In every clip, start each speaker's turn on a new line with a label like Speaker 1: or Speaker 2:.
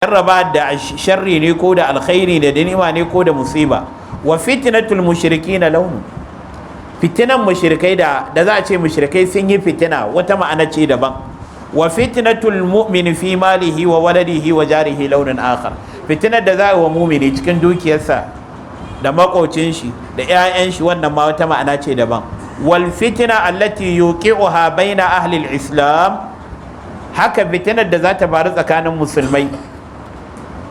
Speaker 1: jarraba da sharri ne ko da alkhairi da ni'ima ne ko da musiba. Wa fitnatul mushrikina launu, fitinan mushrikai da za a ce mushrikai sun yi fitina wata ma'ana ce daban. Wa fitnatul mu'min fi malihi wa waladihi wa jarihi launin akhar, fitinar da za a yi wa mumini cikin dukiyarsa da makocin shi da 'ya'yan shi, wannan ma wata ma'ana ce daban. Wal fitna allati yuqi'uha baina ahli al-islam, haka fitinar da za ta faru tsakanin musulmai,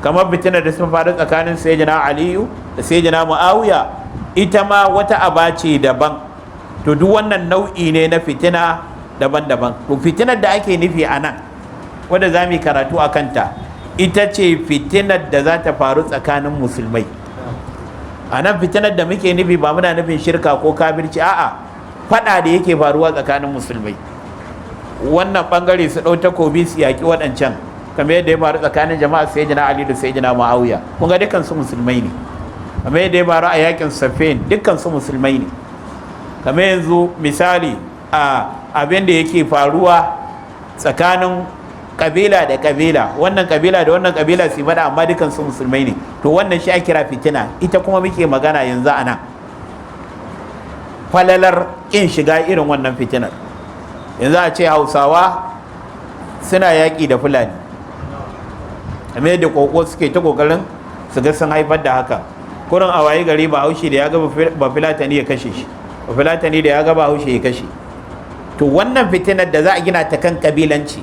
Speaker 1: kamar fitinar da sun faru tsakanin sayyidina aliyu da sayyidina muawiya, ita ma wata aba ce daban. To duk wannan nau'i ne na fitina daban-daban. To fitinar da ake nufi a nan wadda za mu yi karatu a kanta, ita ce fitinar da za ta faru tsakanin musulmai. A nan fitinar da muke nufi ba muna nufin shirka ko kafirci, a'a fada da yake faruwa tsakanin musulmai. Wannan bangare su ɗau takobi su yaƙi waɗancan, kamar yadda ya faru tsakanin jama'a sayyidina Ali da sayyidina Muawiya, kun ga dukkan su musulmai ne. Kamar yadda ya faru a yakin Saffin, dukkan su musulmai ne. Kamar yanzu misali a abin da yake faruwa tsakanin kabila da kabila, wannan kabila da wannan kabila su faɗa amma dukkan su musulmai ne. To wannan shi ake kira fitina, ita kuma muke magana yanzu a nan. Falalar ƙin shiga irin wannan fitinar. Yanzu a ce Hausawa suna yaƙi da Fulani, kamar yadda koko suke ta kokarin su ga sun haifar da haka. Kurin a waye gari ba haushi da ya ga ba filatani ya kashe shi, ba filatani da ya ga ba haushi ya kashe. To wannan fitinar da za a gina ta kan kabilanci,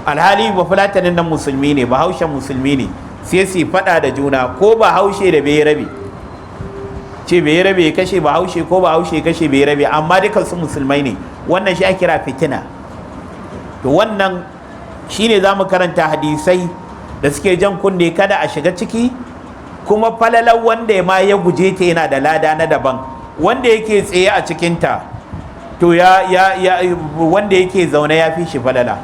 Speaker 1: alhali ba filatanin nan musulmi ne, ba haushen musulmi ne, sai su faɗa da juna, ko ba haushe da bai rabe, ce bai rabe ya kashe ba haushe, ko ba haushe ya kashe bai rabe, amma dukan su musulmai ne. Wannan shi ake kira fitina. To wannan shine za mu karanta hadisai da suke jan kunne kada a shiga ciki, kuma falalar wanda ma ya guje ta yana da lada na daban. Wanda yake tsaye a cikinta, to wanda yake zaune ya fi shi falala.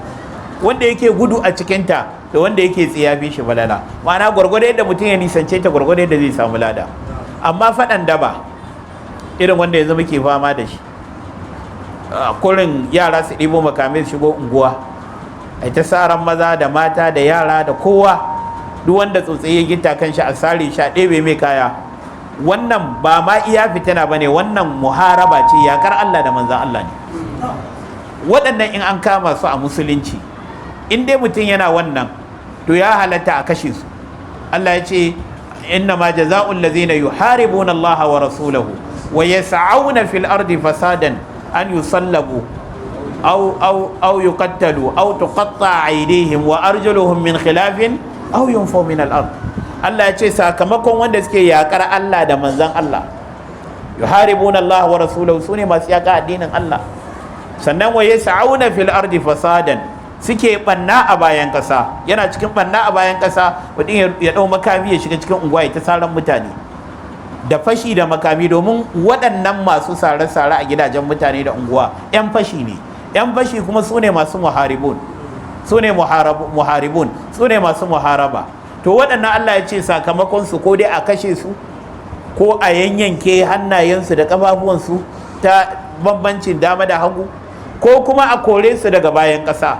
Speaker 1: Wanda yake gudu a cikinta, to wanda yake tsaye ya fi shi falala. Ma'ana gwargwado yadda mutum ya nisance ta, gwargwado yadda zai samu lada. Amma faɗan daba irin wanda yanzu muke fama da shi, kurin yara su ɗibo makamai su shigo unguwa, a ta saran maza da mata da yara da kowa, duk wanda tsotsaye ya gita kan shi a sare shi a ɗebe mai kaya. Wannan ba ma iya fitina ba ne, wannan muharaba ce, yakar Allah da manzan Allah ne. Waɗannan in an kama su a musulunci, in dai mutum yana wannan, to ya halatta a kashe su. Allah ya ce inna ma jaza'ul ladzina yuharibuna Allah wa rasulahu wa yas'auna fil ardi fasadan an yusallabu aw yuqattalu aw tuqatta aydihim wa arjuluhum min khilafin aw yunfaw min al-ard. Allah ya ce sakamakon wanda suke yakar Allah da manzon Allah, yuharibuna Allah wa rasulahu, sune masu yaka addinin Allah. Sannan wa yas'auna fil ardi fasadan, suke banna a bayan kasa. Yana cikin banna a bayan kasa mutum ya dau makami ya shiga cikin unguwa ya ta saran mutane da fashi da makami, domin waɗannan masu sare-sare a gidajen mutane da unguwa 'yan fashi ne. 'Yan fashi kuma su ne masu muharibun, su ne masu muharaba. To waɗannan Allah ya ce sakamakon su ko dai a kashe su, ko a yanyanke hannayensu da ƙafafuwansu ta bambancin dama da hagu, ko kuma a kore su daga bayan ƙasa.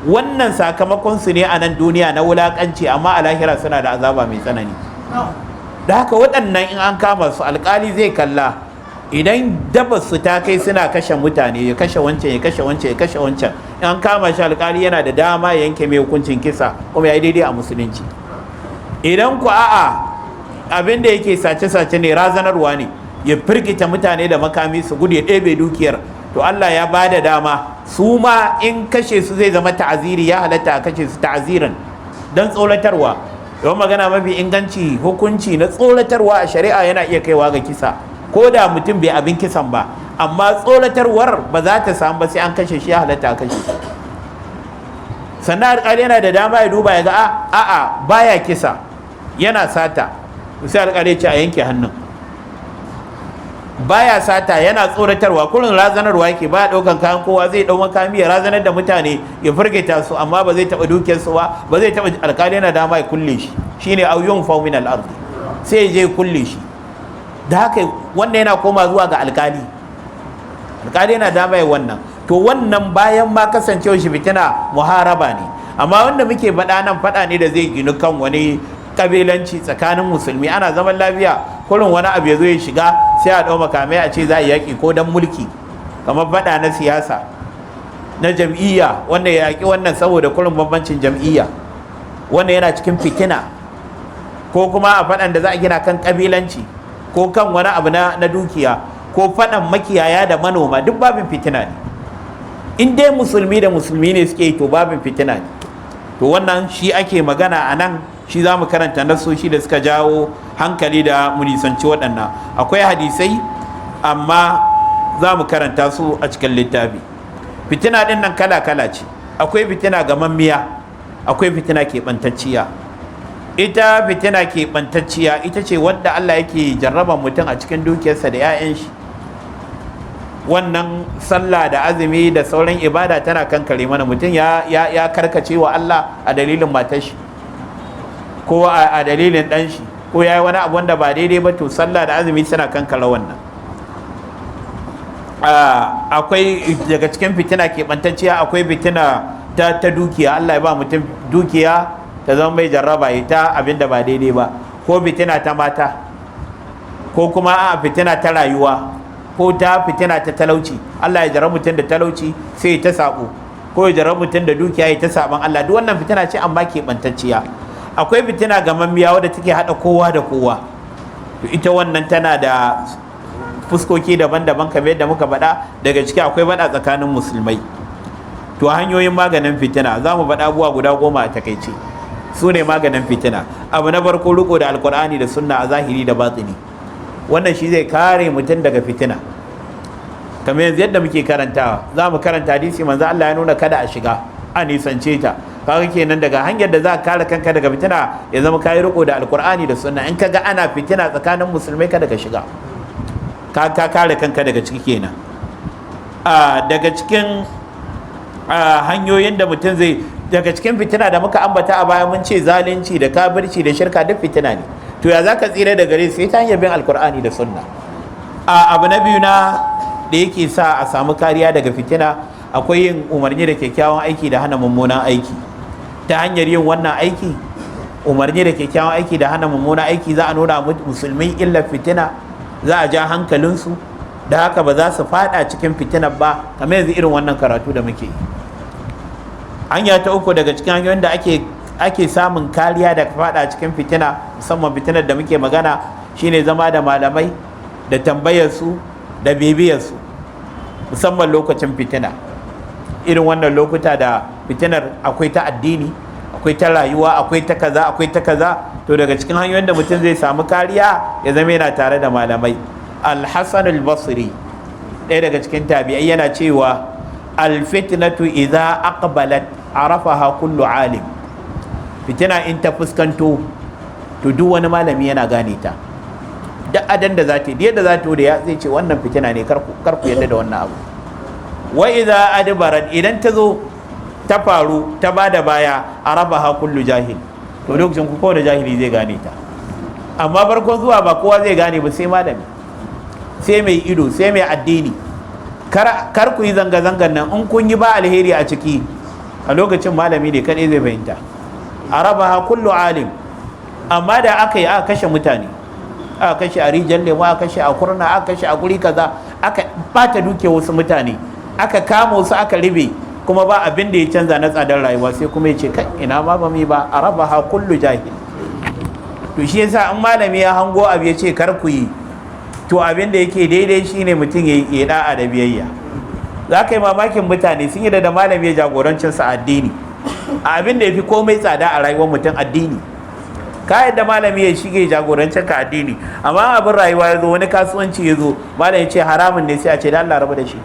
Speaker 1: Wannan sakamakon su ne a nan duniya na wulaƙanci, amma a lahira suna da azaba mai tsanani. Da haka waɗannan in an kama su, alƙali zai kalla, idan dabar su ta kai suna kashe mutane, ya kashe wancan ya kashe wancan ya kashe wancan, in an kama shi alƙali yana da dama ya yanke mai hukuncin kisa, kuma ya yi daidai a musulunci. Idan ku a'a abin da yake sace-sace ne, razanarwa ne, ya firgita mutane da makami su gudu ya ɗebe dukiyar, to Allah ya ba da dama su ma in kashe su zai zama ta'aziri, ya halatta a kashe su ta'aziran don tsoratarwa. Yawan magana mafi inganci, hukunci na tsoratarwa a shari'a yana iya kaiwa ga kisa, ko da mutum bai abin kisan ba, amma tsoratarwar ba za ta samu ba sai an kashe shi, ya halatta a kashe. Sannan alƙali yana da dama ya duba ya ga a'a baya kisa, yana sata, sai alƙali ya ce a yanke hannun. Baya sata, yana tsoratarwa, kurin razanarwa yake, baya ɗaukan kayan kowa, zai ɗau makami ya razanar da mutane ya firgita su, amma ba zai taɓa dukiyarsu ba zai taɓa. Alƙali yana dama ya kulle shi, shine auyun faumin al-ardi, sai ya je kulle shi. Da haka wannan yana koma zuwa ga alƙali yana dama ya wannan. To wannan bayan ma kasancewa shi fitina muharaba ne, amma wanda muke faɗa nan faɗa ne da zai ginu kan wani kabilanci tsakanin musulmi, ana zaman lafiya kullum wani abu ya zo ya shiga sai a ɗau makamai a ce za a yaƙi ko dan mulki, kamar faɗa na siyasa na jam'iyya wanda ya yaƙi wannan saboda kullum bambancin jam'iyya, wannan yana cikin fitina. Ko kuma a faɗan da za a gina kan kabilanci ko kan wani abu na dukiya, ko faɗan makiyaya da manoma, duk babin fitina ne. In dai musulmi da musulmi ne suke yi to babin fitina ne. To wannan shi ake magana a nan, shi za mu karanta nassoshi da suka jawo hankali da mu nisanci waɗannan. Akwai hadisai amma za mu karanta su a cikin littafi. Fitina ɗin nan kala-kala ce. Akwai fitina gamammiya, akwai fitina keɓantacciya. Ita fitina keɓantacciya ita ce wadda Allah yake jarraban mutum a cikin dukiyarsa da 'ya'yan shi. Wannan sallah da azumi da sauran ibada tana kankare mana. Mutum ya karkace wa Allah a dalilin matar shi, ko a dalilin ɗan shi, ko ya yi wani abu wanda ba daidai ba, to sallah da azumi suna kankare wannan. Akwai daga cikin fitina keɓantacciya akwai fitina ta dukiya. Allah ya ba mutum dukiya ta zama mai jarraba ita abinda ba daidai ba, ko fitina ta mata, ko kuma a fitina ta rayuwa, ko ta fitina ta talauci. Allah ya jarrabu mutum da talauci sai ta sabo, ko ya jarrabu mutum da dukiya ya ta saban Allah. Duk wannan fitina ce amma keɓantacciya. Akwai fitina gamammiya wadda take haɗa kowa da kowa. To ita wannan tana da fuskoki daban-daban kamar yadda muka faɗa. Daga ciki akwai faɗa tsakanin musulmai. To hanyoyin maganin fitina za mu faɗa abubuwa guda 10 a takaice, su ne maganin fitina. Abu na farko, riko da alkur'ani da sunna a zahiri da batini. Wannan shi zai kare mutum daga fitina. Kamar yanzu yadda muke karantawa, za mu karanta hadisi manzo Allah ya nuna kada a shiga, a nisance ta. Kaga kenan daga hanyar da za ka kare kanka daga fitina ya zama kayi riko da alkur'ani da sunna. In ka ga ana fitina tsakanin musulmai, kada ka shiga, ka kare kanka daga ciki kenan. Daga cikin hanyoyin da mutum zai, daga cikin fitina da muka ambata a baya mun ce zalunci da kafirci da shirka duk fitina ne. To ya za ka tsira da gare sai ta hanyar bin alkur'ani da sunna. Abu na biyu da yake sa a samu kariya daga fitina, akwai yin umarni da kyakkyawan aiki da hana mummunan aiki. Ta hanyar yin wannan aiki, umarni da kyakkyawan aiki da hana mummunan aiki, za a nuna musulmi illar fitina, za a ja hankalinsu, da haka ba za su fada cikin fitinar ba, kamar yanzu irin wannan karatu da muke yi. Hanya ta uku daga cikin hanyoyin da ake samun kariya daga fada cikin fitina, musamman fitinar da muke magana, shine zama da malamai da tambayarsu da bibiyarsu, musamman lokacin fitina. Irin wannan lokuta da fitinar akwai ta addini, akwai ta rayuwa, akwai ta kaza, akwai ta kaza, to daga cikin hanyoyin da mutum zai samu kariya ya zama yana tare da malamai. Al-Hasan al-Basri, ɗaya daga cikin tabi'ai, yana cewa al-fitnatu idza aqbalat arafaha kullu alim. Fitina in ta fuskanto, to duk wani malami yana gane ta. Duk adan da za ta yi, yadda za ta yi, zai ce wannan fitina ne, kar ku yadda da wannan abu. Wa idza adbarat, idan ta zo ta faru ta bada baya, arafaha kullu jahil, to lokacin ku kowane jahili zai gane ta. Amma farkon zuwa ba kowa zai gane ba, sai malami, sai mai ido, sai mai addini. Kar ku yi zanga-zangan nan, in kun yi ba alheri a ciki, a lokacin malami ne kadai zai fahimta. Arabaha kullu alim. Amma da aka yi, aka kashe mutane, aka kashe a rijiyar lemu, aka kashe a kurna, aka kashe a guri kaza, aka bata duke wasu mutane, aka kama wasu, aka ribe, kuma ba abin da ya canza na tsadar rayuwa, sai kuma ya ce kai ina ma ba mi ba. Arabaha kullu jahil. To shi yasa in malami ya hango abu ya ce kar ku yi, to abin da yake daidai shine mutum ya yi da'a da biyayya. Za ka yi mamakin mutane sun yi da malami ya jagorancin sa addini, abin da ya fi komai tsada a rayuwar mutum, addini. Ka yadda malami ya shige jagorancin ka addini, amma abin rayuwa ya zo, wani kasuwanci ya zo, malami ya ce haramun ne, sai a ce da Allah rabu da shi.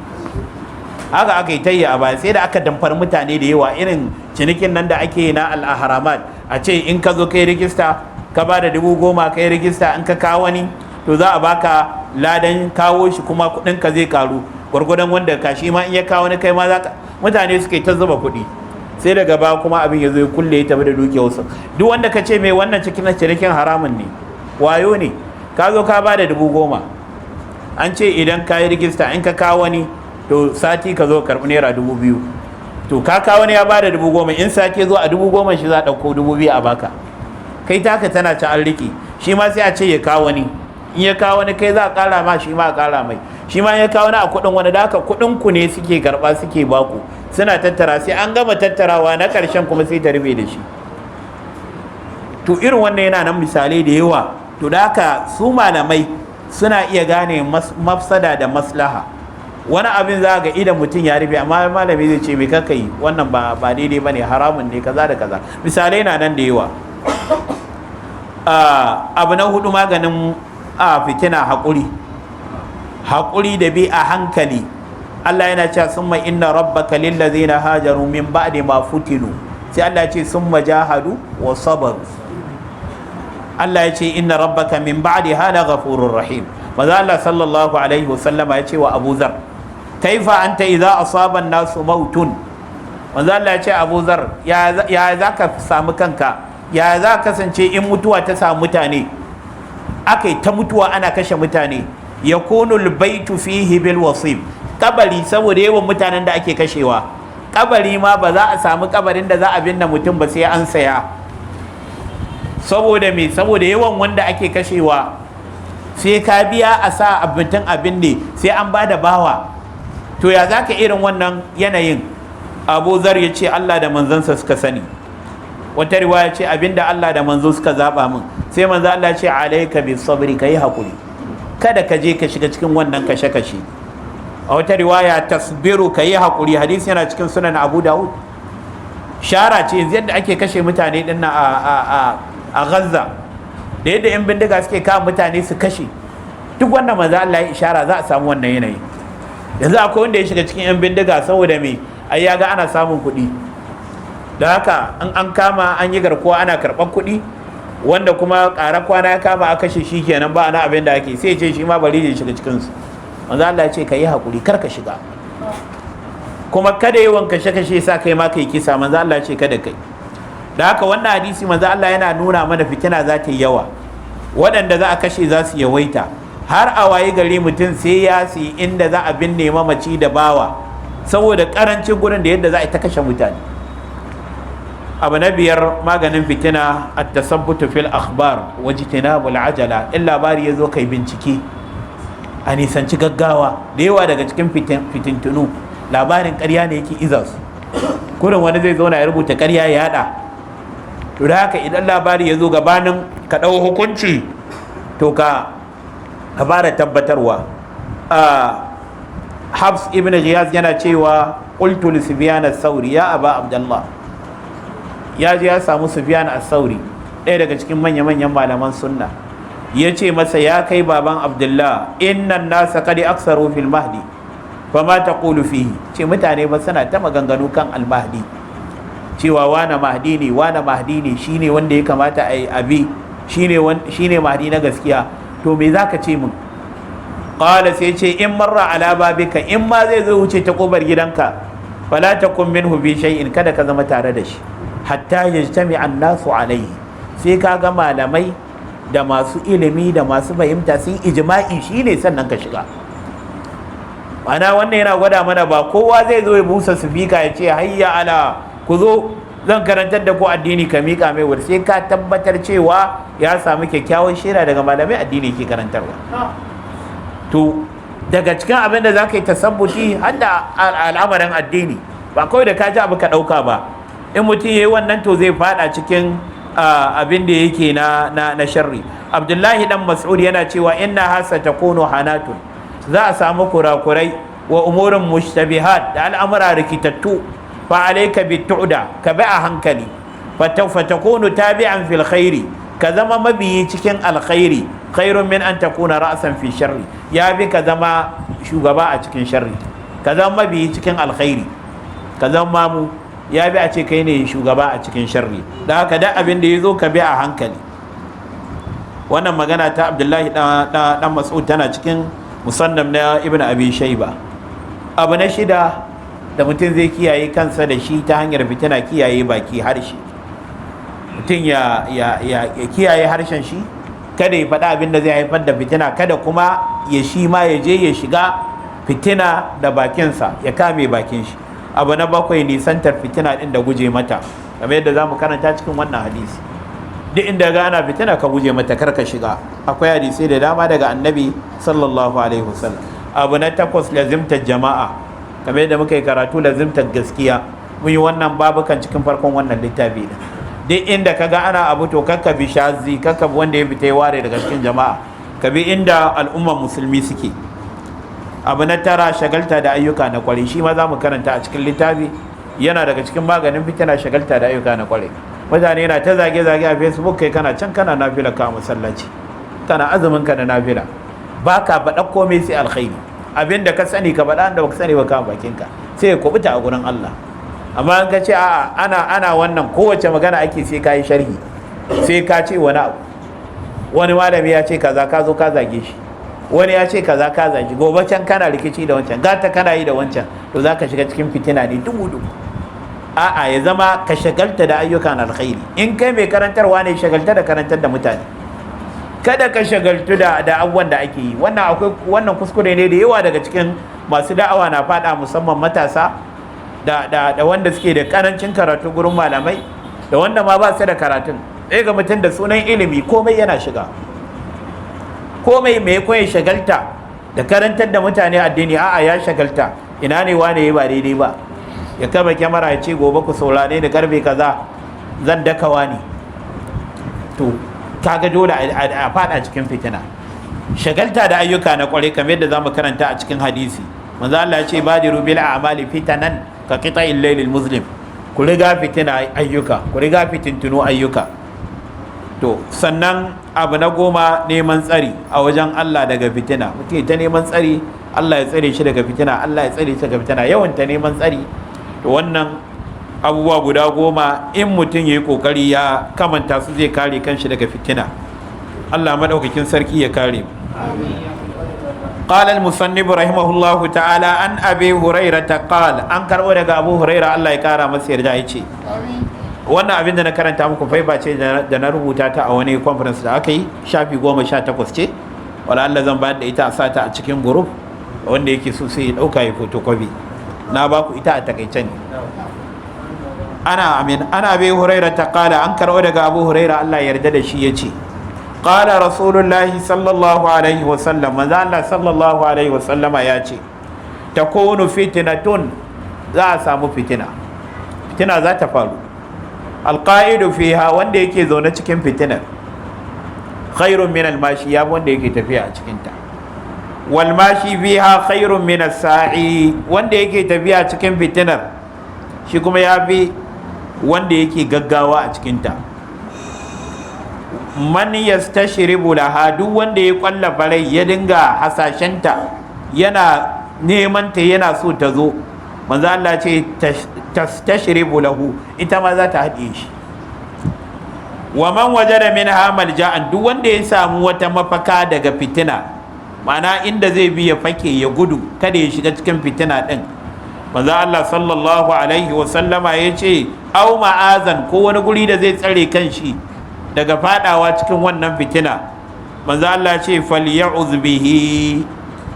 Speaker 1: Haka aka yi tayya a baya, sai da aka damfar mutane da yawa, irin cinikin nan da ake yi na al-ahramat, a ce in ka zo kai rijista, ka ba da 10,000 kai rijista, in ka kawo wani, to za a baka ladan kawo shi, kuma kudin ka zai karu gwargwadon wanda ka shi ma in ya kawo ni kai ma za ka. Mutane suka yi ta zuba kuɗi, sai daga ba kuma abin ya zo ya kulle, ya tafi da dukiyarsa. Duk wanda ka ce mai wannan cikin cinikin haramun ne, wayo ne. Ka zo ka ba da 10,000, an ce idan ka yi rijista in ka kawo wani, to sati ka zo karɓi naira 2,000. to kaka wani ya bada 10,000 in sake zo a 10,000 shi za a ɗauko 2,000 a baka, kai taka tana ci an riƙe, shi ma sai a ce ya kawo wani, in ya kawo wani kai za a ƙara ma, shi ma a ƙara mai, shi ma ya kawo wani a kuɗin wani, da haka kuɗin ku ne suke karɓa suke baku, suna tattara, sai an gama tattarawa na ƙarshen kuma sai ta rube da shi. To irin wannan yana nan misalai da yawa. To da haka su malamai suna iya gane mafsada da maslaha. Wani abin za ga idan mutum ya rufe, amma malami zai ce me kaka yi, wannan ba daidai bane, haramun ne, kaza da kaza. Misalai na nan da yawa. Abu na hudu, maganin fitina haƙuri da bi a hankali. Allah yana cewa summa inna rabbaka lillazina hajaru min ba'di ma futinu, sai Allah ya ce summa jahadu wa sabaru. Allah ya ce inna rabbaka min ba'diha laghafurur rahim. Maza Allah sallallahu alaihi wasallama ya ce wa Abu Zar, kaifa anta idza asaba an-nasu mautun. Maza Allah ya ce Abu Zar, ya za ka samu kanka, ya za ka kasance in mutuwa ta samu mutane, akai ta mutuwa ana kashe mutane, yakunu al-baitu fihi bil wasib, kabari saboda yawan mutanen da ake kashewa, kabari ma ba za a samu kabarin da za a binne mutum ba sai an saya. Saboda me? Saboda yawan wanda ake kashewa, sai ka biya a sa mutum abin ne, sai an ba da bawa. To ya za ka irin wannan yanayin? Abu Zar ya ce Allah da manzansa suka sani. Wata riwaya ce abinda Allah da manzo suka zaba min. Sai manzo Allah ce alayka bis sabri, kai hakuri, kada ka je ka shiga cikin wannan kashe-kashe. A wata riwaya tasbiru, kai hakuri. Hadisi yana cikin sunan Abu Dawud. Shara ce yadda ake kashe mutane din a Gaza, da yadda 'yan bindiga suke kawo mutane su kashe, duk wannan manzo Allah ya ishara za a samu wannan yanayi. Yanzu akwai wanda ya shiga cikin 'yan bindiga saboda me? Ai ya ga ana samun kuɗi, da haka an kama an yi garkuwa ana karɓar kuɗi, wanda kuma ƙara kwana ya kama a kashe shi kenan, ba ana abin da ake, sai ce shi ma bari ya shiga cikinsu. Manzo Allah ya ce ka yi haƙuri, kar ka shiga, kuma kada yawan kashe-kashe sa kai ma kai kisa. Manzo Allah ya ce kada kai. Da haka wannan hadisi manzo Allah yana nuna mana fitina za ta yi yawa, waɗanda za a kashe za su yawaita, har a waye gari mutum sai ya siyi inda za a binne mamaci da bawa, saboda karancin gurin da yadda za a ta kashe mutane. Abu na biyar, maganin fitina at-tasabbutu fil akhbar wa jitinabul ajala. In labari ya zo kai bincike, a nisanci gaggawa. Da yawa daga cikin fitintunu labarin ƙarya ne yake iza su, kurin wani zai zauna ya rubuta ƙarya ya yada. To da haka idan labari ya zo, gabanin ka ɗau hukunci, to ka fara tabbatarwa. Habs ibn Ghiyas yana cewa qultu li Sufyan as-Sauri ya Aba Abdullah, ya je ya samu Sufyan as-Sauri, ɗaya daga cikin manya-manyan malaman sunna, ya ce masa ya kai baban Abdullah, innan nasa qad aksaru fil mahdi fama taqulu fihi. Ce mutane ba suna ta maganganu kan al-mahdi, cewa wane mahdi ne, shine wanda ya kamata a yi abi, shine mahdi na gaskiya. To me zaka ce min? Qala, sai ce in marra ala babika, in ma zai zo wuce ta kobar gidanka, fala takun minhu bi shay'in, kada ka zama tare da shi, hatta yajtami an-nasu alayhi, sai ka ga malamai da masu ilimi da masu fahimta sun ijma'i shine sannan ka shiga. Ana wannan yana gwada mana ba kowa zai zo ya busa sifika ya ce hayya ala, ku zo zan karantar da ku addini, ka miƙa mai wuri, sai ka tabbatar cewa ya samu kyakkyawan shaida daga malamai addini ke karantarwa. To daga cikin abin da za ka yi tasabbuti har da al'amarin addini, ba kawai da ka ji abu ka ɗauka ba. In mutum ya yi wannan, to zai faɗa cikin abin da yake na sharri. Abdullahi dan Mas'ud yana cewa inna hasa takunu hanatun, za a samu kurakurai wa umurin mushtabihat, da al'amura rikitattu. Fa alayka bitu'da, ka bi a hankali. Fatakunu tabi'an fil khairi, ka zama mabiyi cikin alkhairi. Khairun min an takuna ra'san fi sharri, ya bi ka zama shugaba a cikin sharri. Ka zama mabiyi cikin alkhairi, ka zama mamu, ya bi a ce kai ne shugaba a cikin sharri. Da haka da abin da ya zo ka bi a hankali. Wannan magana ta Abdullahi dan Mas'ud tana cikin musannaf na Ibn Abi Shayba. Abu na shida da mutum zai kiyaye kansa da shi ta hanyar fitina, kiyaye baki, harshe. Mutum ya kiyaye harshen shi, kada ya faɗa abin da zai haifar da fitina, kada kuma ya shi ma ya je ya shiga fitina da bakinsa, ya kame bakin shi. abu na bakwai nisantar fitina din da guje mata, kamar yadda zamu karanta cikin wannan hadisi. Duk inda ga ana fitina ka guje mata, kar ka shiga. Akwai hadisai da dama daga annabi sallallahu alaihi wasallam. Abu na takwas lazimtar jama'a, kamar yadda muka yi karatu lazimtar gaskiya. Mun yi wannan babukan cikin farkon wannan littafi din. Duk inda ka ga ana abu to kakka bi shazi, kakka bi wanda ya fita ya ware daga cikin jama'a, ka bi inda al'ummar musulmi suke. Abu na tara shagalta da ayyuka na kwarai, shi ma za mu karanta a cikin littafi. Yana daga cikin maganin fitina shagalta da ayyuka na kwarai. Mutane na ta zage-zage a Facebook, kai kana can kana nafila ka masallaci, kana azumin ka na nafila, ba ka faɗa komai sai alkhairi. Abin da ka sani ka faɗa, da ba ka sani ba ka bakinka, sai ya kubuta a gurin Allah. Amma in ka ce a'a ana wannan kowace magana ake sai ka yi sharhi, sai ka ce wani abu. Wani malami ya ce kaza, ka zo ka zage shi. Wani ya ce kaza, ka zage. Gobe can kana rikici da wancan, gata kana yi da wancan, to za ka shiga cikin fitina ne dubu-dubu. A'a, ya zama ka shagalta da ayyukan alkhairi. In kai mai karantarwa ne, shagalta da karantar da mutane, kada ka shagaltu da abubuwan da ake yi. Wannan kuskure ne da yawa daga cikin masu da'awa na fada, musamman matasa da wanda suke da karancin karatu gurin malamai, da wanda ma ba su da karatun. Ga mutum da sunan ilimi komai yana shiga, komai mai koyi shagalta da karantar da mutane addini. A'a, ya shagalta, ina ne wane ba daidai ba, ya kama kyamara ya ce gobe ku saurare da karfe kaza zan dakawa ne. To kaga dole a fada cikin fitina. Shagalta da ayyuka na kwarai, kamar yadda zamu karanta a cikin hadisi. Manzo Allah ya ce badiru bil a'mali fitanan ka qita'il laylil muslim. Ku riga fitina ayyuka, ku riga fitintunu ayyuka. To sannan abu na 10 neman tsari a wajen Allah daga fitina. Mutum ta neman tsari, Allah ya tsare shi daga fitina, Allah ya tsare shi daga fitina, yawan ta neman tsari. To wannan abubuwa guda 10 in mutum ya yi kokari ya kamanta su, zai kare kanshi daga fitina. Allah madaukakin sarki ya kare. قال المصنف رحمه الله تعالى عن أبي هريرة قال أن كروا daga Abu Hurairah, Allah ya kara masa yarda, yace wannan abin da na karanta muku faifa ce da na rubuta ta a wani conference da aka yi, shafi 18 ce. Wala Allah zan bayar da ita a sata a cikin group, wanda yake so sai ya dauka ya photocopy. Na ba ku ita a takaice ne. Ana Abi Hurairah ta kala an karɓo daga Abu Hurairah, Allah ya yarda da shi, yace qala rasulullahi sallallahu alaihi wa sallam, manzo Allah sallallahu alaihi wa sallama yace takunu fitnatun, za a samu fitina za ta faru. Alqa'idu fiha, wanda yake zaune cikin fitinar, khairun min almashi, ya wanda yake tafiya a cikin ta. Wal mashi fiha khairun min as-sa'i, wanda yake tafiya cikin fitinar shi kuma ya fi wanda yake gaggawa a cikin ta. Man yastashribu laha, duk wanda ya kwalla farai ya dinga hasashenta, yana neman ta, yana so ta zo, manzo Allah ce tastashribu lahu, ita ma za ta haɗe shi. Wa man wajada minha malja'an, duk wanda ya samu wata mafaka daga fitina, ma'ana inda zai bi ya fake ya gudu, kada ya shiga cikin fitina din. Manzo Allah sallallahu alaihi wa sallama ya ce au ma'azan, ko wani guri da zai tsare kanshi daga fadawa cikin wannan fitina, manzo Allah ce falya'uz bihi,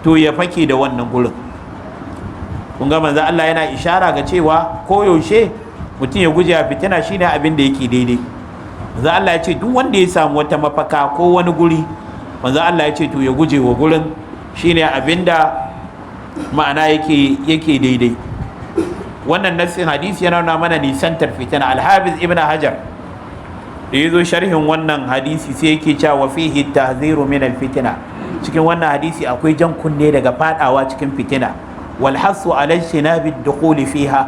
Speaker 1: to ya fake da wannan gurin. Kun ga manzo Allah yana ishara ga cewa koyaushe mutum ya guje a fitina shine abin da yake daidai. Manzo Allah ya ce duk wanda ya samu wata mafaka ko wani guri, manzo Allah ya ce to ya guje wa gurin, shine abin da ma'ana yake daidai. Wannan nassin hadisi yana nuna mana nisantar fitina. Al-Hafiz Ibn Hajar da ya zo sharhin wannan hadisi sai yake cewa fihi tahziru min al-fitina, cikin wannan hadisi akwai jan kunne daga fadawa cikin fitina. Wal hasu ala shinabi dukhuli fiha,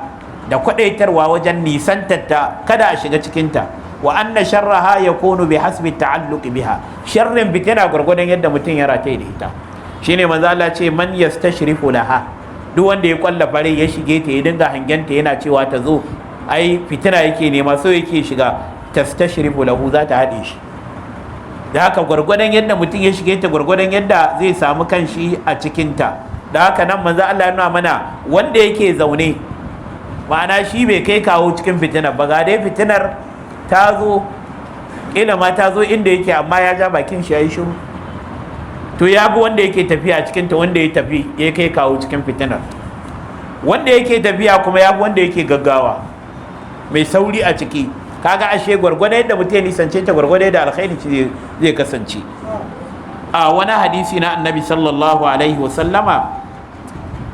Speaker 1: da kwadaitarwa wajen nisantarta, kada a shiga cikin ta. Wa anna sharraha yakunu bi hasbi ta'alluq biha, sharrin fitina gurgurdan yadda mutum ya rataye da ita. Shine manzo Allah ce man yastashrifu laha, duk wanda ya kwalla fare ya shige ta, ya dinga hangenta yana cewa ta zo, ai fitina yake nema, so yake shiga, tastashrifu lahu, za ta haɗe shi. Da haka gwargwadon yadda mutum ya shige ta, gwargwadon yadda zai samu kanshi a cikinta. Da haka nan manzo Allah ya nuna mana wanda yake zaune, ma'ana shi bai kai kawo cikin fitinar ba, ga dai fitinar ta zo, kila ma ta zo inda yake, amma ya ja bakin shi ya yi shiru, to ya bi wanda yake tafiya a cikinta, wanda ya tafi ya kai kawo cikin fitinar. wanda yake tafiya kuma ya fi wanda yake gaggawa, mai sauri a ciki. Kaga ashe gwargwado yadda mutum ya nisance ta gwargwado yadda alkhairi zai kasance. A wani hadisi na annabi sallallahu alaihi wasallama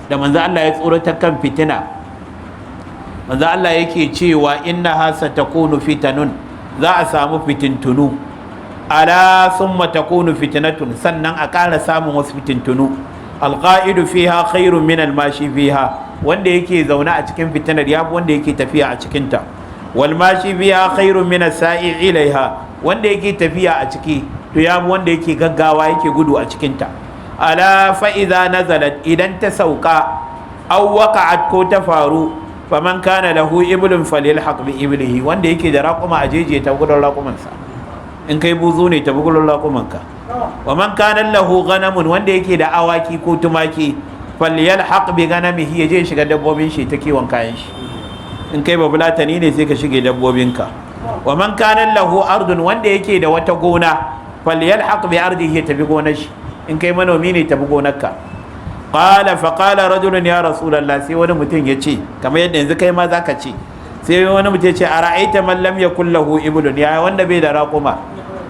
Speaker 1: da manzo Allah ya tsoratar kan fitina, manzo Allah yake cewa innaha satakunu fitanun, za a samu fitintunu, ala summa takunu fitnatun, sannan a ƙara samun wasu fitintunu. Alqa'idu fiha khairun min almashi fiha, wanda yake zaune a cikin fitinar ya wanda yake tafiya a cikinta. Wal mashi fiha khairun min as-sa'i ilaiha, wanda yake tafiya a ciki to ya wanda yake gaggawa yake gudu a cikinta. Ala fa idza nazalat, idan ta sauka, aw waqa'at ko ta faru, faman kana lahu iblun falyalhaq bi iblihi, wanda yake da raƙuma a jeje ta gudun raƙumansa. In kai buzu ne ta gudun raƙumanka. Wa man kana lahu ghanamun, wanda yake da awaki ko tumaki, falyalhaq bi ghanamihi, yaje shiga dabbobin shi ta kiwon kayan shi. In kai babulatani ne sai ka shige dabbobinka. Wa man kana lahu ardun, wanda yake da wata gona, falyalhaq bi ardihi, tafi gonar shi. In kai manomi ne tafi gonarka. Qala fa qala rajulun ya rasulullah, sai wani mutum ya ce, kamar yadda yanzu kai ma zaka ce, sai wani mutum ya ce ara'aita man lam yakul lahu iblun, ya wanda bai da raƙuma,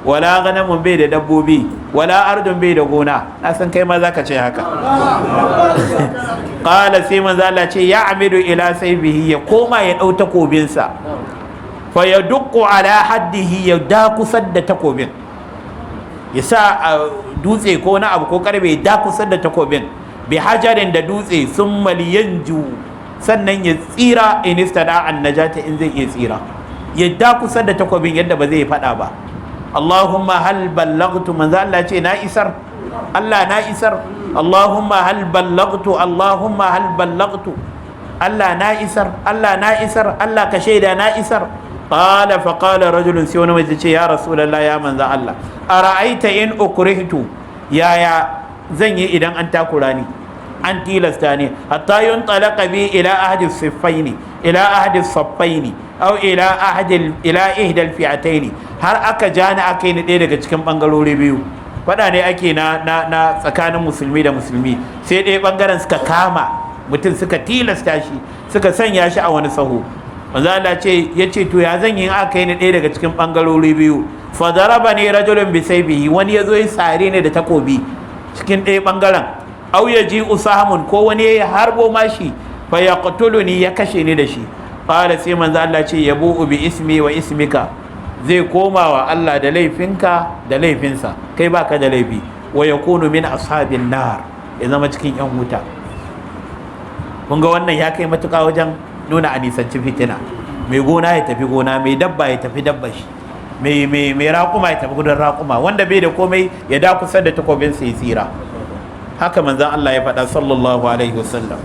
Speaker 1: wala ganamun bai da dabbobi, wala ardun bai da gona. Na san kai ma zaka ce haka. Qala sai manzo Allah ce ya amidu ila sayfihi, ya koma ya dau takobinsa, fa yadqu ala haddihi, ya dakusar da takobin, ya sa dutse ko na abu ko karbe ya dakusar da takobin, bi hajarin da dutse, summa liyanju, sannan ya tsira in istada an najata, in zai iya tsira, ya dakusar da takobin yadda ba zai fada ba. Allahumma hal ballaghtu, manzo Allah ce na isar, Allah na isar. Allahumma hal ballaghtu, Allahumma hal ballaghtu, Allah na isar, Allah na isar, Allah ka shaida na isar. Qala fa qala rajulun, sai wani mai ce ya rasulullah, ya manzo Allah, ara'aita in ukrihtu, yaya zan yi idan an takura ni, an tilasta ni, hatta yuntalaqa bi ila ahadi siffaini, ila ahadi saffaini, aw ila ihda al-fi'ataini, har aka jani aka yi ni ɗaya daga cikin bangarori biyu. Faɗa ne ake na tsakanin musulmi da musulmi, sai ɗaya bangaren suka kama mutum, suka tilasta shi, suka sanya shi a wani sahu. manzo Allah ya ce to ya zan yi aka yi ni ɗaya daga cikin bangarori biyu. Fa darabani rajulun bi sayfihi, wani yazo ya sare ni da takobi cikin ɗaya bangaren. Aw yaji usahamun, ko wani ya harbo mashi, fa yaqtuluni, ya kashe ni da shi. Qala sai manzo Allah ce yabu bi ismi wa ismika, zai koma wa Allah da laifinka da laifinsa, kai baka da laifi. Wa yakunu min ashabin nar, ya zama cikin yan wuta. Kun ga wannan ya kai matuƙa wajen nuna a nisanci fitina. Mai gona ya tafi gona, mai dabba ya tafi dabba shi, mai raƙuma ya tafi gudun raƙuma, wanda bai da komai ya da kusa da takobinsa ya tsira. Haka manzon Allah ya faɗa sallallahu alaihi wasallam.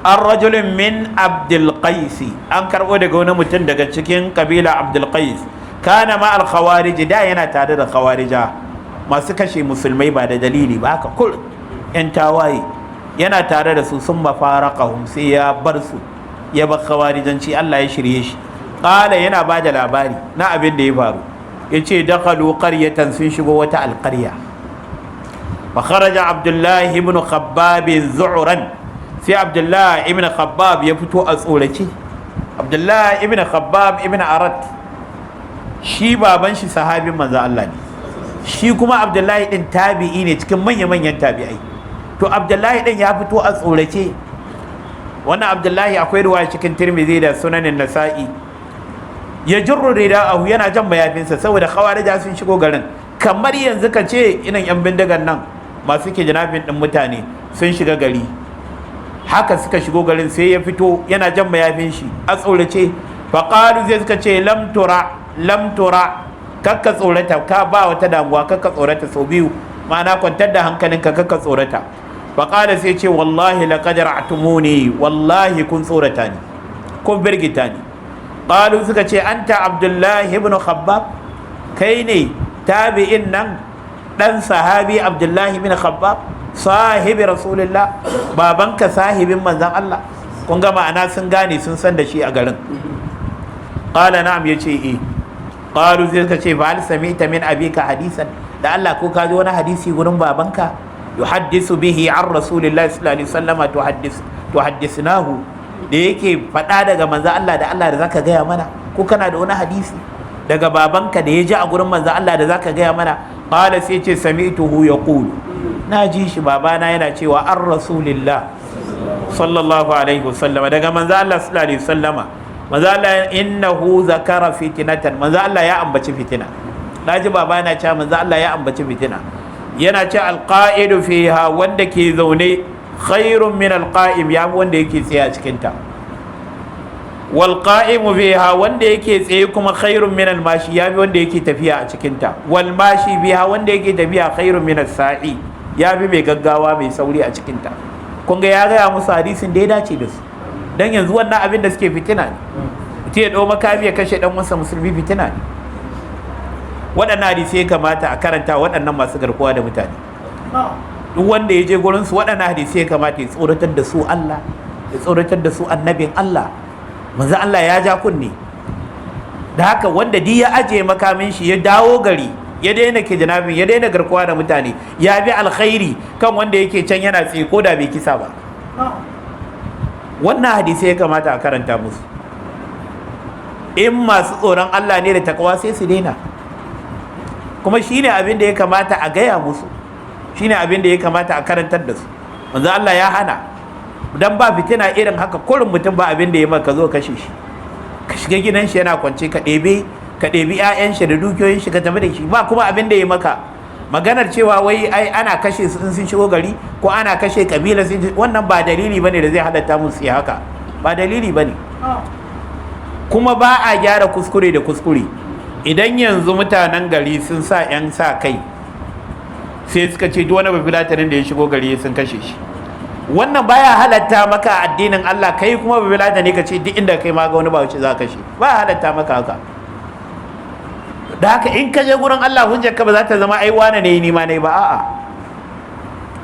Speaker 1: Ar-rajulun min Abdul Qais, an karɓo daga wani mutum daga cikin kabila Abdul Qais, kana ma al-khawarij, da yana tare da khawarija, masu kashe musulmai ba da dalili ba, haka kul yan tawaye, yana tare da su, sun mafaraqahum, sai ya bar su, ya bar khawarijanci, Allah ya shirye shi. Qala, yana ba da labari na abin da ya faru, yace dakhalu qaryatan, sun shigo wata alqarya. Fa kharaja Abdullah ibn Khabbab zu'ran, sai Abdullah ibn Khabbab ya fito a tsorace. Abdullah ibn Khabbab ibn Arat, shi baban shi sahabin manzo Allah ne, shi kuma Abdullahi din tabi'i ne cikin manya-manyan tabi'ai. To Abdullahi din ya fito a tsorace. Wannan Abdullahi akwai ruwaya cikin Tirmidhi da Sunanin Nasa'i, ya jirru rida'ahu, yana jan mayafinsa saboda khawarija sun shigo garin, kamar yanzu ka ce inan yan bindigan nan masu ke jinafin din mutane sun shiga gari, haka suka shigo garin. Sai ya fito yana jan mayafin shi a tsorace. Faqalu, zai suka ce lam tura, kakka tsorata, ka ba wata damuwa, kakka tsorata, sau biyu, ma'ana kwantar da hankalinka, kakka tsorata. Faqala, sai ce wallahi laqad ra'tumuni, wallahi kun tsorata ni, kun birgita ni. Qalu, suka ce anta Abdullah ibn Khabbab, kai ne tabi'in nan dan sahabi Abdullah ibn Khabbab, sahibi Rasulullah, babanka sahibin manzan Allah. Kun ga ma'ana sun gane, sun san da shi a garin. Qala na'am, yace eh. Qalu, zai ka ce fa hal sami'ta min abika hadisan, da Allah ko ka ji wani hadisi gurin babanka? yuhaddisu bihi an rasulillahi sallallahu alaihi wasallam tuhaddisnahu, da yake faɗa daga manzo Allah da Allah da zaka gaya mana, ko kana da wani hadisi daga babanka da ya ji a gurin manzo Allah da zaka gaya mana? Qala sai ce sami'tuhu yaqulu, na ji shi babana yana cewa an rasulillah sallallahu alaihi wasallam, daga manzo Allah sallallahu alaihi wasallama, manzo Allah innahu zakara fitnatan, manzo Allah ya ambaci fitina. Na ji babana cewa manzo Allah ya ambaci fitina, yana ce alqa'idu fiha, wanda ke zaune khairun min alqa'im, ya wanda yake tsaye a cikin ta. Wal qa'imu biha, wanda yake tsaye kuma khairun min almashi, ya wanda yake tafiya a cikin ta. Wal mashi biha, wanda yake tafiya khairun min as-sa'i, ya bi mai gaggawa mai sauri a cikin ta. Kun ga ya gaya musu hadisin da ya dace da su, dan yanzu wannan abin da suke fitina ne. Mutum ya dau makami ya kashe dan wasa musulmi, fitina ne. Waɗannan hadisai ya kamata a karanta waɗannan masu garkuwa da mutane. Duk wanda ya je gurin su, waɗannan hadisai ya kamata ya tsoratar da su Allah, ya tsoratar da su annabin Allah. Manzo Allah ya ja kunne. Da haka wanda di ya aje makamin shi ya dawo gari, ya daina kidnapping, ya daina garkuwa da mutane, ya bi alkhairi kan wanda yake can yana tsaye ko da bai kisa ba. Wannan hadisai ya kamata a karanta musu. In masu tsoron Allah ne da takawa sai su daina. Kuma shine abin da ya kamata a gaya musu, shine abin da ya kamata a karantar da su. Manzo Allah ya hana, dan ba fitina irin haka, kurin mutum ba abin da ya maka zo kashe shi, ka shiga gidan shi yana kwance, ka ɗebi 'ya'yan shi da dukiyoyin shi ka tafi da shi, ba kuma abin da ya maka. Maganar cewa wai ai ana kashe su in sun shigo gari, ko ana kashe kabila sun, wannan ba dalili bane da zai halatta musu yi haka, ba dalili bane. Kuma ba a gyara kuskure da kuskure. Idan yanzu mutanen gari sun sa 'yan sa kai, sai suka ce duk wani bafilatanin da ya shigo gari sun kashe shi, wannan baya halatta maka addinin Allah. Kai kuma bafilatani ka ce duk inda kai ma ga wani ba wuce za ka kashe, baya halatta maka haka. Da haka in ka je gurin Allah, hujjar ka ba za ta zama ai wane ne ni ma ne ba, a'a.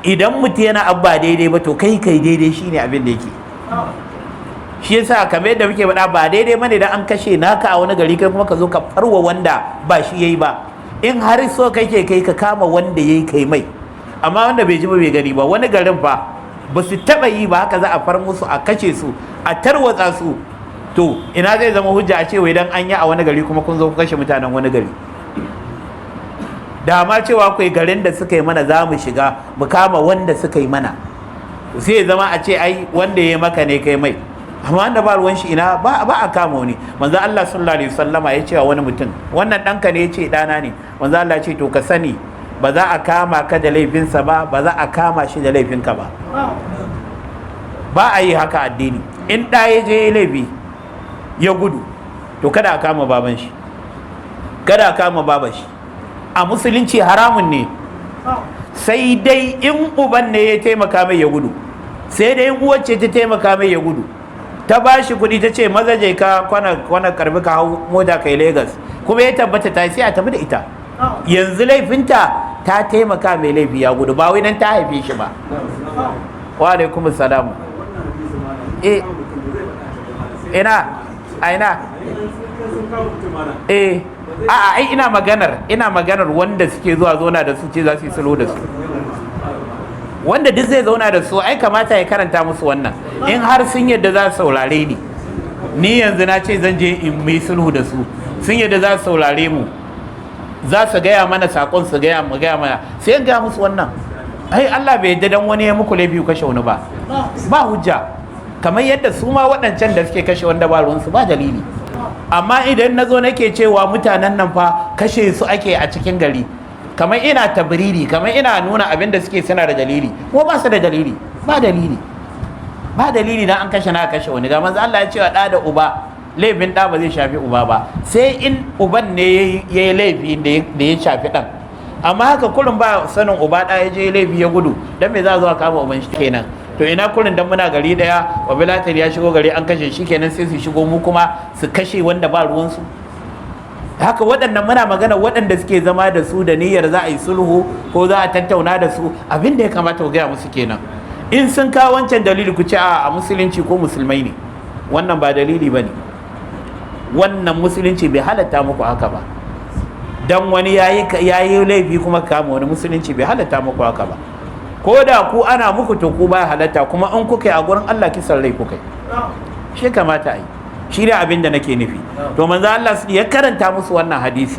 Speaker 1: Idan mutum yana abba daidai ba, to kai daidai shine abin da yake. Shi yasa kamar yadda muke faɗa, ba daidai bane da an kashe naka a wani gari kai kuma ka zo ka farwa wanda ba shi yayi ba. In har so kake kai ka kama wanda yayi kai mai, amma wanda bai ji ba bai gani ba, wani garin fa ba su taɓa yi ba, haka za a far musu, a kashe su, a tarwatsa su. To ina zai zama hujja a ce wai dan an yi a wani gari kuma kun zo ku kashe mutanen wani gari? Da ma cewa kai garin da suka yi mana za mu shiga mu kama wanda suka yi mana, sai zama a ce ai wanda ya maka ne kai mai, amma wanda ba ruwan shi ina ba a kama wani. Manzo Allah sallallahu alaihi wasallama ya ce wa wani mutum, wannan ɗanka ne? Ya ce ɗana ne. Manzo Allah ya ce to ka sani, ba za a kama ka da laifinsa ba, ba za a kama shi da laifinka ba. Ba a yi haka addini. In ɗa ya je laifi ya gudu, to kada a kama baban shi, kada a kama baban shi. A musulunci haramun ne, sai dai in uban ne ya taimaka mai ya gudu, sai dai in uwar ce ta taimaka mai ya gudu, ta ba shi kuɗi, ta ce maza je ka kwana karbi ka hau mota kai Lagos, kuma ya tabbata ta, sai a tafi da ita. Yanzu laifinta ta taimaka mai laifi ya gudu, ba wai nan ta haife shi ba. Wa alaikum salamu. Ina ai ina maganar wanda suke zuwa zauna da su, ce za su yi sulhu da su. Wanda duk zai zauna da su, ai kamata ya karanta musu wannan. In har sun yadda za su saurare ni yanzu na ce zan je in mai sulhu da su, sun yadda za su saurare mu, za su gaya mana sakon, su gaya mana, sai in gaya musu wannan. Ai Allah bai yadda dan wani ya muku laifi kashe wani ba hujja. Kamar yadda su ma waɗancan da suke kashe wanda ba ruwansu, ba dalili. Amma idan na zo nake cewa mutanen nan fa kashe su ake a cikin gari, kamar ina tabriri, kamar ina nuna abin da suke suna da dalili, ko ba su da dalili, ba dalili dan an kashe na kashe wani. Ga manzo Allah ya ce wa ɗa da uba, laifin ɗa ba zai shafi uba ba, sai in uban ne ya yi laifi da ya shafi ɗan. Amma haka kurin ba sanin uba, ɗa ya je laifi ya gudu, dan me za a zo a kama uban shi kenan? To ina kurin dan muna gari daya, wa bilatar ya shigo gari an kashe shi kenan sai su shigo mu kuma su kashe wanda ba ruwansu. Haka waɗannan muna magana waɗanda suke zama da su da niyyar za a yi sulhu ko za a tattauna da su, abin da ya kamata ku gaya musu kenan. In sun kawo wancan dalili ku ce a musulunci ko musulmai ne, wannan ba dalili ba ne. Wannan musulunci bai halatta muku haka ba. Dan wani ya yi laifi kuma kama wani, musulunci bai halatta muku haka ba. ko da ku ana muku to ku ba halatta, kuma in kuka yi a gurin Allah kisan rai kuka yi, shi kamata a yi. Shi ne abin da nake nufi. To manzo Allah ya karanta musu wannan hadisi,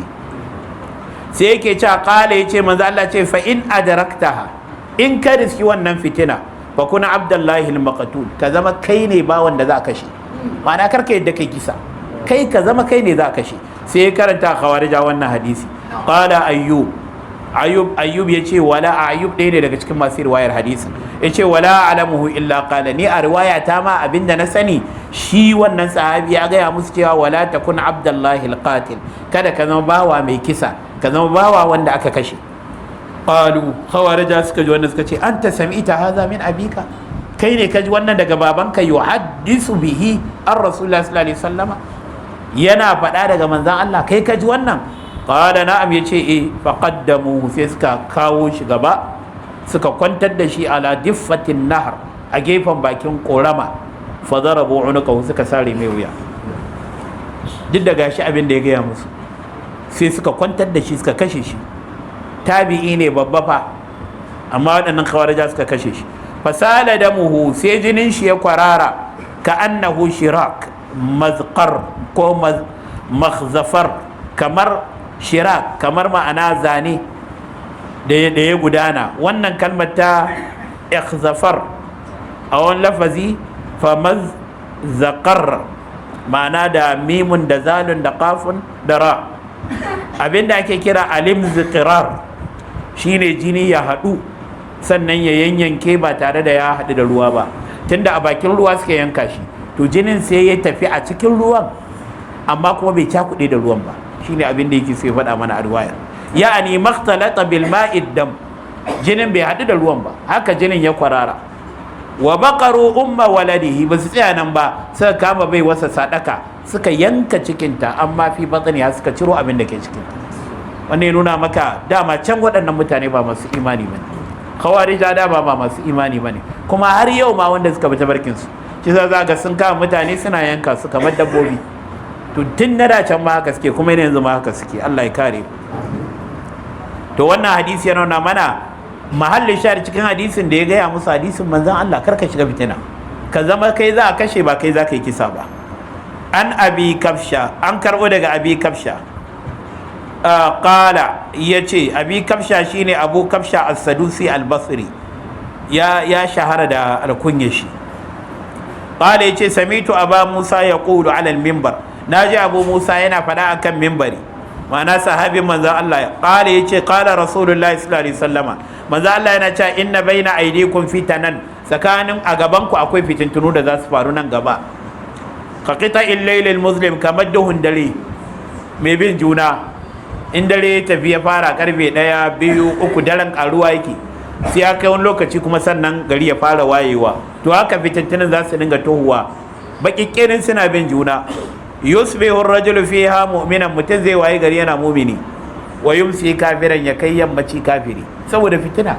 Speaker 1: sai yake cewa qala, yace manzo Allah ce fa in adraktaha, in ka riski wannan fitina fa kuna abdullahi al-maqtul, ka zama kai ne ba wanda za ka kashe, ma'ana karka yadda kai kisa, kai ka zama kai ne za ka kashe. Sai ya karanta khawarija wannan hadisi. Qala ayyub ya ce wala ayyub ɗaya ne daga cikin masu riwayar hadisi, ya ce wala alamuhu illa qala, ni a riwaya ta ma abinda na sani shi wannan sahabi ya gaya musu cewa wala takun abdullahi alqatil, kada ka zama bawa mai kisa, ka zama bawa wanda aka kashe. Qalu, khawarija suka ji wannan suka ce anta sami'ta hadha min abika, kai ne ka ji wannan daga babanka, yuhaddisu bihi an rasulullah sallallahu alaihi wasallama, yana faɗa daga manzon Allah, kai ka ji wannan? Qala na'am, yace faqaddamu, sai suka kawo shi gaba, suka kwantar da shi ala diffatin nahar, a gefen bakin korama, fa darabu unuqahu, suka sare mai wuya. Duk da gashi abin da ya gaya musu, sai suka kwantar da shi suka kashe shi. Tabi'i ne babba fa, amma waɗannan khawarija suka kashe shi. Fasala damuhu, sai jinin shi ya kwarara, ka annahu shirak mazqar ko makhzafar, kamar shirak, kamar ma'ana zane da ya gudana. Wannan kalmar ta ikhzafar a wani lafazi fa mazzaqar, ma'ana da mimun da zalun da qafun da ra. Abinda ake kira alimziqirar shine jini ya haɗu sannan ya yanyanke ba tare da ya haɗu da ruwa ba, tunda a bakin ruwa suka yanka shi, to jinin sai ya tafi a cikin ruwan amma kuma bai cakuɗe da ruwan ba. Shine abin da yake sai faɗa mana a riwayar, ya'ani makhtalata bil ma'id dam, jinin bai haɗu da ruwan ba, haka jinin ya kwarara. Wa baqaru umma waladihi, ba su tsaya nan ba, suka kama bai wasa sadaka, suka yanka cikinta, amma fi batniha, suka ciro abin da ke cikin. Wannan ya nuna maka dama can waɗannan mutane ba masu imani bane, khawarija dama ba masu imani bane, kuma har yau ma wanda suka bi tabarkin su, shi za ga sun kama mutane suna yanka su kamar dabbobi. To tun na da can ma haka suke, kuma yanzu ma haka suke, Allah ya kare. To wannan hadisi yana nuna mana mahallin shari cikin hadisin da ya gaya musu, hadisin manzon Allah, kar ka shiga fitina, ka zama kai za a kashe, ba kai za ka yi kisa ba. An abi kafsha, an karbo daga abi kafsha, qala, yace abi kafsha shine abu kafsha as-sadusi al-basri, ya shahara da alkunya shi. Qala, yace samitu aba musa yaqulu ala al-minbar, naji abu musa yana faɗa akan minbari, ma'ana sahabin manzon Allah. Qala, yace qala rasulullahi sallallahu alaihi wasallama, manzon Allah yana cewa inna baina aydikum fitanan, tsakanin a gaban ku akwai fitintunu da za su faru nan gaba. Ka qita'il laylil muslim, kamar duhun dare mai bin juna. In dare ya tafi ya fara karfe 1, 2, 3, daren karuwa yake, sai ya kai wani lokaci kuma sannan gari ya fara wayewa. To haka fitintunan za su dinga tohuwa, baƙiƙirin suna bin juna. Yusbihu ar-rajulu fiha mu'minan, mutum zai waye gari yana mumini, wa yumsi kafiran, ya kai yammaci kafiri, saboda fitina.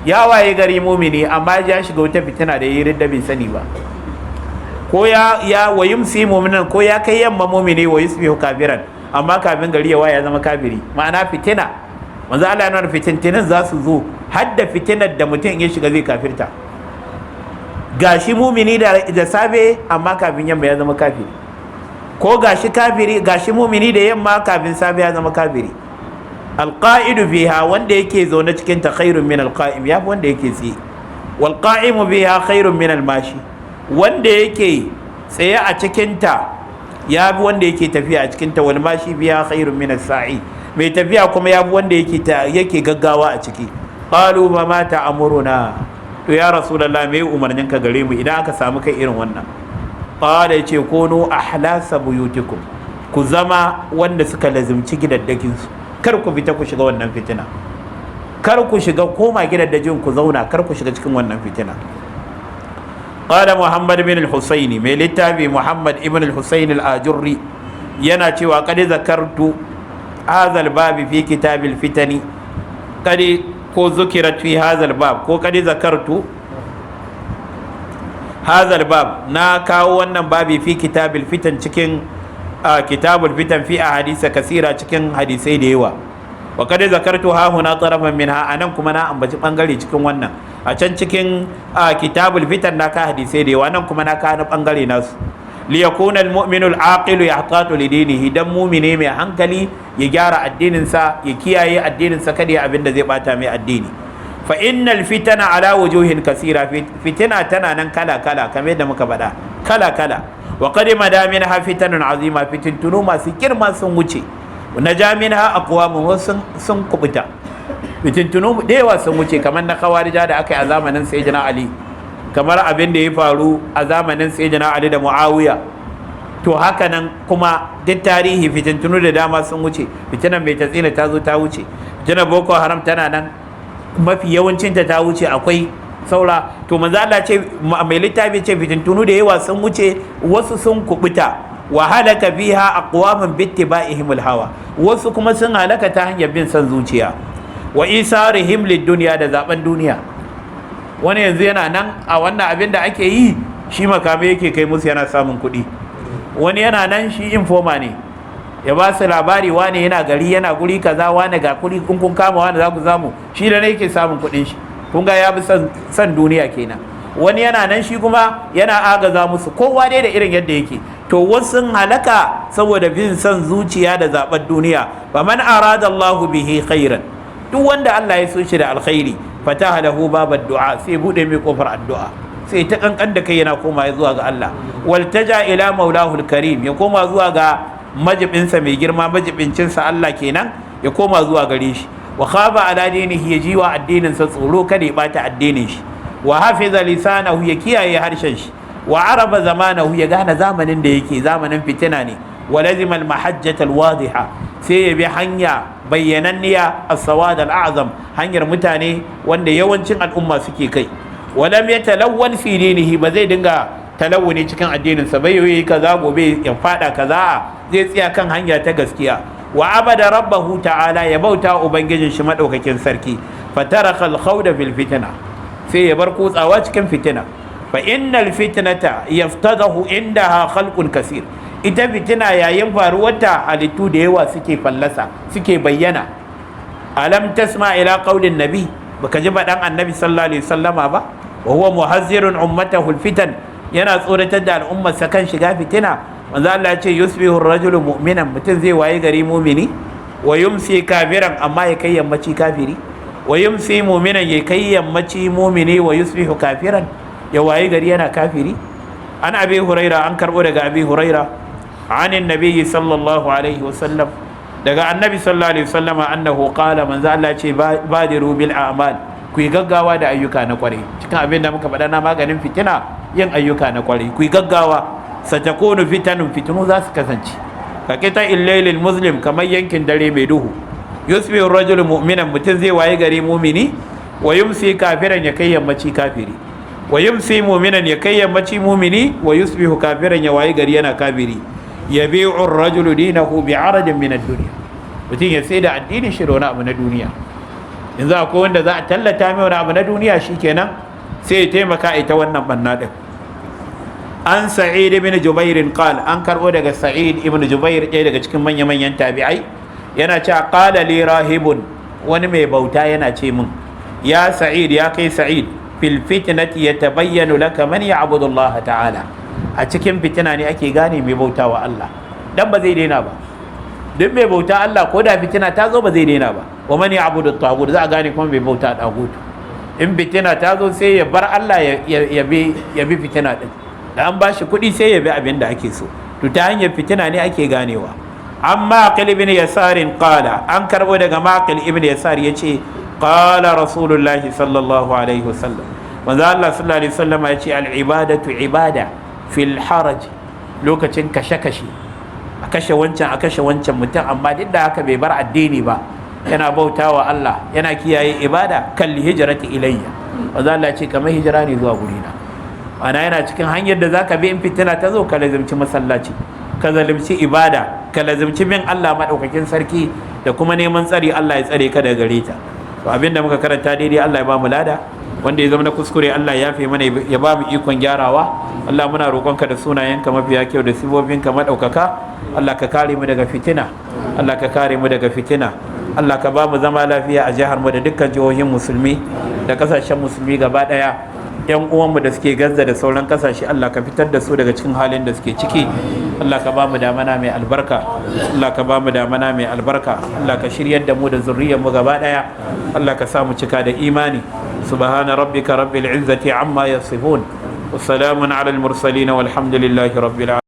Speaker 1: Ya waye gari mumini amma ya shiga wata fitina da yayi ridda bai sani ba, ko ya wa yumsi mu'minan, ko ya kai yamma mumini wa yusbihu kafiran, amma kafin gari ya waye ya zama kafiri, ma'ana fitina. Manzo Allah yana fitintinin za su zo, hadda fitinar da mutum ya shiga zai kafirta, gashi mumini da safe amma kafin yamma ya zama kafiri, ko gashi kafiri gashi mumini da yamma kafin safe ya zama kafiri. Alqa'idu fiha, wanda yake zaune cikin ta khairun min alqa'im, yafi wanda yake tsaye. Wal qa'imu biha khairun min almashi, wanda yake tsaye a cikin ta yafi wanda yake tafiya a cikin ta. Wal mashi biha khairun min as-sa'i, mai tafiya kuma yafi wanda yake gaggawa a ciki. Qalu ma ta'muruna, to ya rasulullah me umarnin ka gare mu idan aka samu kai irin wannan? Qala, yace kunu ahlasa buyutikum, ku zama wanda suka lazimci gidaddakin su, kar ku fita ku shiga wannan fitina, kar ku shiga koma gidaddajin ku zauna, kar ku shiga cikin wannan fitina. Qala Muhammad bin al-Husayn, mai littafi Muhammad ibn al-Husayn al-Ajurri, yana cewa qad zakartu hadha al-bab fi kitab al-fitani, qad ko zukirat fi hadha al-bab, ko qad zakartu hadha al-bab, na kawo wannan babi fi kitab al-fitan, cikin kitab al-fitan, fi ahadith kasira, cikin hadisai da yawa. wa kad zakartu ha huna tarafan minha, anan kuma na ambaci bangare cikin wannan. A can cikin kitabul fitan na ka hadisai da yawa, nan kuma na ka na bangare nasu. Li yakuna al-mu'minu al-aqilu yahtatu li dinihi, dan mu'mine mai hankali ya gyara addinin sa, ya kiyaye addinin sa kada ya abinda zai bata mai addini. Fa innal fitana ala wujuhin kasira, fitina tana nan kala kala kamar yadda muka faɗa, kala kala. Wa qad madamina fitanun azima, fitintunu masu girma sun wuce. Na jaminha aqwamun, wasu sun kubuta. Fitintunu da yawa sun wuce, kamar na khawarija da aka yi a zamanin sayyidina Ali, kamar abin da ya faru a zamanin sayyidina Ali da Muawiya. To haka nan kuma duk tarihi fitintunu da dama sun wuce. Fitinan mai tatsina ta zo ta wuce, fitinan Boko Haram tana nan, mafi yawancinta ta wuce, akwai saura. To manzo Allah ce, mai littafi ce fitintunu da yawa sun wuce, wasu sun kubuta. Wa halaka fiha aqwamun bittiba'ihim al-hawa, wasu kuma sun halaka ta hanyar bin son zuciya. Wa isarihim lid-dunya, da zaben duniya. Wani yanzu yana nan a wannan abin da ake yi, shi makamai yake kai musu yana samun kuɗi. Wani yana nan shi informa ne, ya ba su labari wane yana gari yana guri kaza, wane ga kuɗi, kun kama wane za ku samu, shi da ne yake samun kuɗin shi. Kun ga ya bi son duniya kenan. Wani yana nan shi kuma yana agaza musu, kowa dai da irin yadda yake. To wasu halaka saboda bin son zuciya da zaɓar duniya. Fa man arada Allahu bihi khairan, duk wanda Allah ya so shi da alkhairi, fataha lahu babad du'a, sai bude mai kofar addu'a, sai ta kankan da kai yana koma zuwa ga Allah. Waltaja ila maulahul karim, ya koma zuwa ga majibinsa mai girma, majibincinsa Allah kenan, ya koma zuwa gare shi. Wa khaba ala dinihi, ya jiwa addinin sa tsoro kada ya bata addinin shi. Wa hafiza lisanahu, ya kiyaye harshen shi. Wa araba zamanahu, ya gane zamanin da yake, zamanin fitina ne. Wa lazima al-mahajjat al-wadiha, sai ya bi hanya bayyananniya, as-sawad al-a'zam, hanyar mutane wanda yawancin al'umma suke kai. Wa lam yatalawwan fi dinihi, ba zai dinga talawuni cikin addinin sa, bai yi kaza gobe ya fada kaza, zai tsaya kan hanya ta gaskiya. Wa abada rabbahu ta'ala, ya bauta ubangijin shi madaukakin sarki. Fataraka al-khawda fil fitna, sai ya bar kutsawa cikin fitina. Fa innal fitnata yaftadahu indaha khalqun kasir, ita fitina yayin faruwarta halittu da yawa suke fallasa, suke bayyana. Alam tasma ila qaulin nabi, baka ji baɗan annabi sallallahu alaihi wasallama ba? Wa huwa muhazzirun ummatahu alfitan, yana tsoratar da al'ummarsa kan shiga fitina. Manzo Allah ya ce yusbihu ar-rajulu mu'minan, mutum zai waye gari mumini, wa yumsi kafiran, amma ya kai yammaci kafiri. Wa yumsi mu'minan, ya kai yammaci mumini, wa yusbihu kafiran, ya waye gari yana kafiri. An abi huraira, an karbo daga abi huraira, anin nabiyyi sallallahu alaihi wasallam, daga annabi sallallahu alaihi wasallama, annahu qala, manzo Allah ce badiru bil a'mal, ku yi gaggawa da ayyuka na kwarai. Cikin abin da muka faɗa na maganin fitina, yin ayyuka na kwarai, ku yi gaggawa. Satakunu fitanun, fitinu za su kasance. Ka kita illailil muslim, kamar yankin dare mai duhu. Yusbihu rajulu mu'minan, mutum zai waye gari mumini, wa yumsi kafiran, ya kai yammaci kafiri. Wa yumsi mu'minan, ya kai yammaci mumini, wa yusbihu kafiran, ya waye gari yana kafiri. Yabi'u ar-rajulu dinahu bi'aradin min ad-dunya, mutum ya sai da addinin shi da wani abu na duniya. Yanzu akwai wanda za a tallata mai wani abu na duniya, shikenan sai ya taimaka ita wannan banna din. An Sa'id ibn Jubair qala, an karbo daga Sa'id ibn Jubair, ɗaya daga cikin manya-manyan tabi'ai, yana cewa qala li rahibun, wani mai bauta yana ce min, ya Sa'id, ya kai Sa'id, fil fitnati yatabayyanu laka man ya'budu Allah ta'ala, a cikin fitina ne ake gane mai bauta wa Allah, dan ba zai daina ba. Duk mai bauta Allah, ko da fitina ta zo ba zai daina ba. Wa man ya'budu at-taghut, za a gane kuma mai bauta taghut. In fitina ta zo sai ya bar Allah ya bi fitina din. Da an bashi kuɗi sai ya bi abin da ake so. To ta hanyar fitina ne ake ganewa. An Maqil ibn Yasarin qala, an karbo daga Maqil ibn Yasar yace, qala Rasulullahi sallallahu alaihi wasallam, manzo Allah sallallahu alaihi wasallam yace, al-ibadatu ibada fil haraj, lokacin kashe-kashe, a kashe wancan mutum, amma duk da haka bai bar addini ba, yana bautawa Allah, yana kiyaye ibada, kal hijrati ilayya, manzo Allah ce kamar hijira ne zuwa gurina. Ana yana cikin hanyar da zaka bi in fitina ta zo, ka lazimci masallaci, ka lazimci ibada, ka lazimci bin Allah madaukakin sarki, da kuma neman tsari Allah ya tsare ka daga gare ta. To abinda muka karanta daidai Allah ya ba mu lada, wanda ya zama na kuskure Allah ya yafe mana, ya ba mu ikon gyarawa. Allah muna roƙonka da sunayenka mafiya kyau da sifofinka madaukaka, Allah ka kare mu daga fitina, Allah ka kare mu daga fitina. Allah ka ba mu zama lafiya a jihar mu da dukkan jihohin musulmi da kasashen musulmi gaba daya. Yan uwanmu da suke Gaza da sauran kasashe Allah ka fitar da su daga cikin halin da suke ciki. Allah ka ba mu damana mai albarka. Allah ka ba mu damana mai albarka. Allah ka shiryar da mu da zurriyar mu gaba daya. Allah ka sa mu cika da imani. Subhana rabbika rabbil izzati amma yasifun. Wassalamun ala al mursalin walhamdulillahi rabbil alamin.